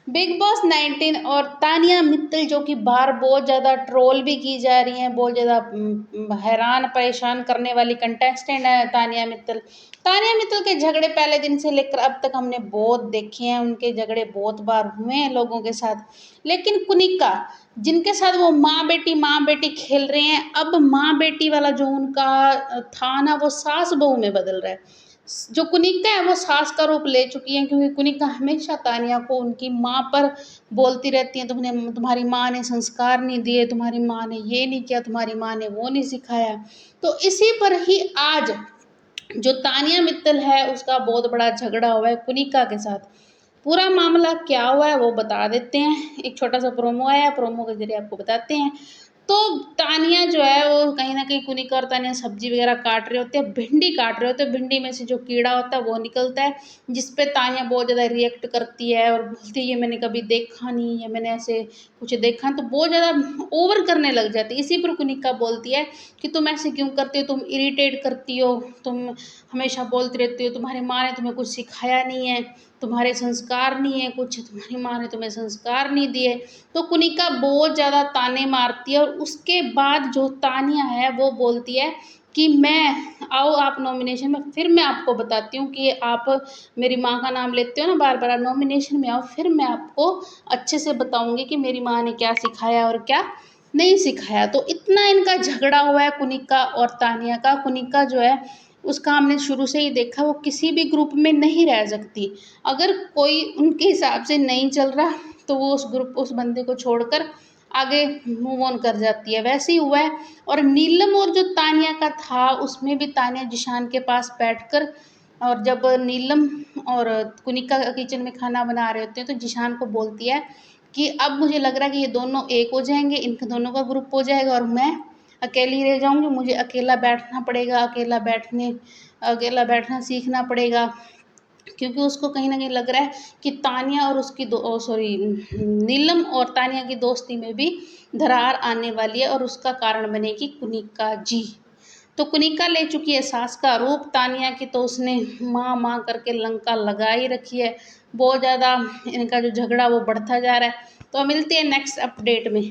Big boss 19 और तानिया मित्तल जो कि बाहर बहुत ज़्यादा ट्रोल भी की जा रही हैं, बहुत ज़्यादा हैरान परेशान करने वाली कंटेस्टेंट है तानिया मित्तल। तानिया मित्तल के झगड़े पहले दिन से लेकर अब तक हमने बहुत देखे हैं, उनके झगड़े बहुत बार हुए हैं लोगों के साथ। लेकिन कुनिका जिनके साथ वो माँ बेटी खेल रहे हैं, अब माँ बेटी वाला जो उनका था ना, वो सास बहू में बदल रहा है। जो कुनिका है वो सास का रूप ले चुकी है, क्योंकि कुनिका हमेशा तानिया को उनकी माँ पर बोलती रहती है, तुमने तुम्हारी माँ ने संस्कार नहीं दिए, तुम्हारी माँ ने ये नहीं किया, तुम्हारी माँ ने वो नहीं सिखाया। तो इसी पर ही आज जो तानिया मित्तल है उसका बहुत बड़ा झगड़ा हुआ है कुनिका के साथ। पूरा मामला क्या हुआ है वो बता देते हैं। एक छोटा सा प्रोमो आया है, प्रोमो के जरिए आपको बताते हैं। तो तानिया जो है वो कहीं न कहीं कुनिका और तानिया सब्जी वगैरह काट रहे होते हैं, भिंडी काट रहे होते हैं। भिंडी में से जो कीड़ा होता है वो निकलता है, जिस पे तानिया बहुत ज़्यादा रिएक्ट करती है और बोलती है ये मैंने कभी देखा नहीं, या मैंने ऐसे कुछ देखा, तो बहुत ज़्यादा ओवर करने लग जाती है। इसी पर कुनिका बोलती है कि तुम ऐसे क्यों करती हो, तुम इरिटेट करती हो, तुम हमेशा बोलती रहती हो, तुम्हारी माँ ने तुम्हें कुछ सिखाया नहीं है, तुम्हारे संस्कार नहीं है कुछ, तुम्हारी माँ ने तुम्हें संस्कार नहीं दिए। तो कुनिका बहुत ज़्यादा ताने मारती है और उसके बाद जो तानिया है वो बोलती है कि मैं आओ आप नॉमिनेशन में, फिर मैं आपको बताती हूँ कि आप मेरी माँ का नाम लेते हो ना बार बार, नॉमिनेशन में आओ, फिर मैं आपको अच्छे से बताऊँगी कि मेरी माँ ने क्या सिखाया और क्या नहीं सिखाया। तो इतना इनका झगड़ा हुआ है कुनिका और तानिया का। कुनिका जो है उसका हमने शुरू से ही देखा, वो किसी भी ग्रुप में नहीं रह सकती। अगर कोई उनके हिसाब से नहीं चल रहा तो वो उस बंदे को छोड़कर आगे मूव ऑन कर जाती है, वैसे ही हुआ है। और नीलम और जो तानिया का था उसमें भी तानिया जिशान के पास बैठकर, और जब नीलम और कुनिका किचन में खाना बना रहे होते हैं तो जिशान को बोलती है कि अब मुझे लग रहा है कि ये दोनों एक हो जाएंगे, इनके दोनों का ग्रुप हो जाएगा और मैं अकेली रह जाऊंगी, मुझे अकेला बैठना पड़ेगा, अकेला बैठना सीखना पड़ेगा। क्योंकि उसको कहीं न कहीं लग रहा है कि तानिया और उसकी नीलम और तानिया की दोस्ती में भी दरार आने वाली है और उसका कारण बनेगी कुनिका जी। तो कुनिका ले चुकी है सास का रूप तानिया की, तो उसने माँ करके लंका लगा ही रखी है। बहुत ज़्यादा इनका जो झगड़ा वो बढ़ता जा रहा है। तो मिलते हैं नेक्स्ट अपडेट में।